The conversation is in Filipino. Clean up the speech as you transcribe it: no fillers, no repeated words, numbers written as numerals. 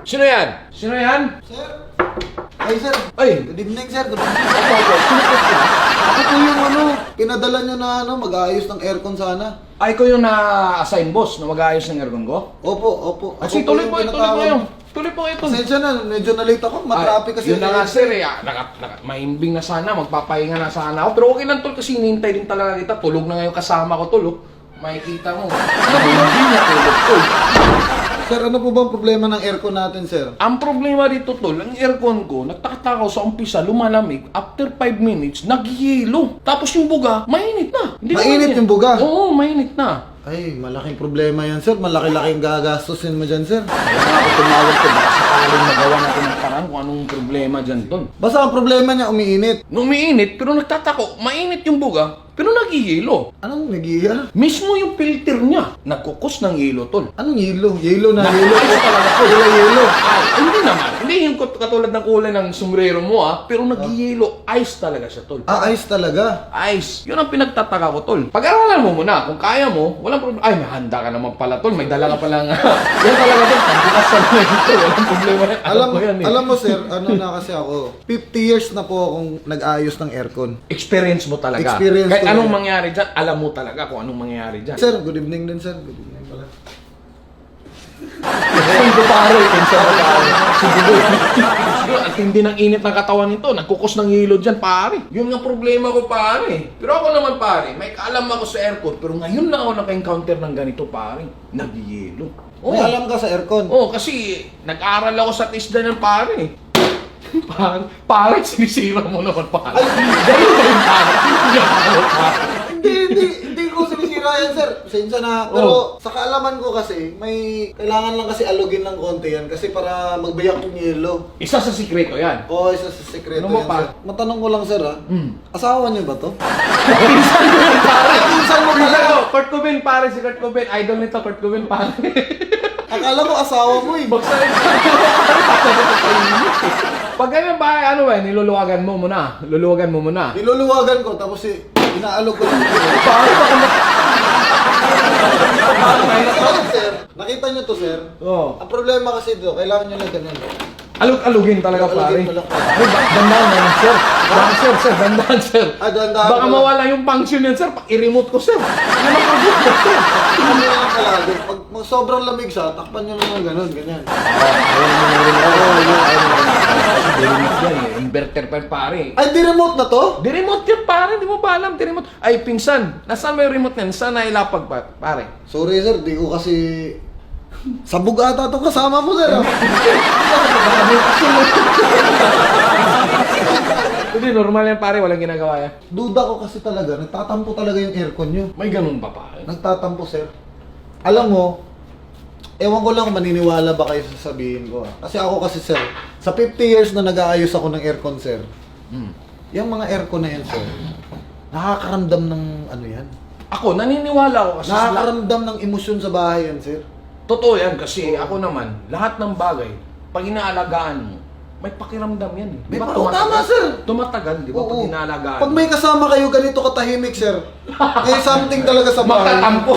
Sino yan? Sino yan? Sir? Ay, sir. Ay! Good evening, sir. Good evening. Ako po yung pinadala nyo na mag-aayos ng aircon sana. Ay, ko yung na-assign boss na mag-aayos ng aircon ko? Opo, opo. Kasi tuloy po kayo. Tuloy po ito. Pasensya na, medyo na-late ako. Matraffic kasi. Yun na nga sir eh. Maimbing na sana, magpapahinga na sana ako. Pero okay lang tol kasi hinihintay din talaga kita. Tulog na ngayon kasama ko tol. Makikita mo. Hindi na tulog tol. Sir, ano po bang problema ng aircon natin, sir? Ang problema dito tol, ang aircon ko, nagtakatakaw sa umpisa, lumalamig. After 5 minutes, naghihilo. Tapos yung buga, mainit na. Hindi Mainit yung buga? Oo, mainit na. Ay, malaking problema yan, sir. Malaki-laking gagastusin mo dyan, sir. Kaya nga ako tumawag ko, baka sakaling magawa natin ng paraan kung anong problema dyan tol. Basta ang problema niya, umiinit. Nung umiinit, pero nagtatako, mainit yung buga, pero naghihilo. Anong nag-iiya? Mismo yung filter niya, nagkukos ng hilo, tol. Anong yelo? Yelo na yelo. Ayos talaga po. Wala yelo. Ay, hindi naman. Hindi yung katulad ng kulay ng sombrero mo, pero nag-yelo. Ice talaga siya, tol. Ah, ice talaga. Ice. Yun ang pinagtataka ko, tol. Pag-aralan mo muna. Kung kaya mo, walang problema. Ay, may handa ka naman pala, tol. May dala ka pala nga. Yan talaga, tol. Pagbukas sa mga ito, walang problema. Alam ko yan, eh. Alam mo, sir, ano na kasi ako, 50 years na po akong nag-ayos ng aircon. Experience mo talaga. Experience Kahit ko anong yan. mangyari dyan, alam mo talaga kung anong mangyari dyan. Sir, good evening din, sir. Good evening pala. Hindi pare, at hindi ng init ng katawan nito, nagkukos ng hilo dyan, pare. Yun ang problema ko, pare. Pero ako naman, pare, may kaalam ako sa aircon, pero ngayon lang ako naka-encounter ng ganito, pare. Nag-yelo. May alam ka sa aircon. Oo, kasi nag-aral ako sa TISDA ng pare. Pare, sinisira mo naman, pare. Dahil ba yung pare? Hindi ko sinisira yan, sir. Pasensya na. Pero sa kaalaman ko kasi, may kailangan lang kasi alugin ng konti yan kasi para magbayak yung yelo. Isa sa sikreto yan. Oo, isa sa sekreto Ano mo yan, pa? sir. Matanong ko lang, sir, ha? Asawa niyo ba to? Pinsan mo yan, pare. Pinsan mo pala. Kurt Cobain, pare, si Kurt Cobain. Idol nito, Kurt Cobain, pare. Akala ko asawa mo eh. Bagsarin pag ganyan ba, ano ba, niluluwagan mo muna. Luluwagan mo muna. Niluluwagan ko tapos inaalog ko lang. Pare, baka Sir, nakita niyo to, sir? Oo. Ang problema kasi dito, kailangan niyo lang ganyan. Alug-alugin talaga, pare. Alugin mo lang. Ay, dandahan naman, sir. Sir, dandahan, sir. Dahan-dahan Baka mo lang. mawala yung function yan, sir. I-remote ko, sir. Ano ang problema, sir? Ano niyo lang palagi. Pag sobrang lamig siya, takpan niyo lang ng ganun, ganyan. Di-remote yan, eh. Inverter pa yung pare. Ay, di remote na to? Di-remote yan, pare. Di mo ba alam? Di-remote. Ay, pinsan. Nasaan ba yung remote yan? Saan na ilapag, pare? Sorry, sir, di ko kasi... Sabog ata itong kasama mo, sir. Hindi, normal yan, pare. Walang ginagawa yan. Duda ko kasi talaga, nagtatampo talaga yung aircon nyo. May ganun ba, pare? Nagtatampo, sir. Alam mo, ewan ko lang kung maniniwala ba kayo sa sabihin ko. Kasi ako kasi, sir, sa 50 years na nag-aayos ako ng aircon, sir, yung mga aircon na yan, sir, nakakaramdam ng ano yan? Ako, naniniwala ako kasi Nakakaramdam ng emosyon sa bahay yan, sir. totoo yan kasi ako naman, lahat ng bagay, pag inaalagaan mo, may pakiramdam yan. Di ba? Oo, tama, sir. Tumatagal, di ba? Pag Oo. inaalagaan Pag may kasama kayo ganito katahimik, sir, may something talaga sa bahay. Makatampo.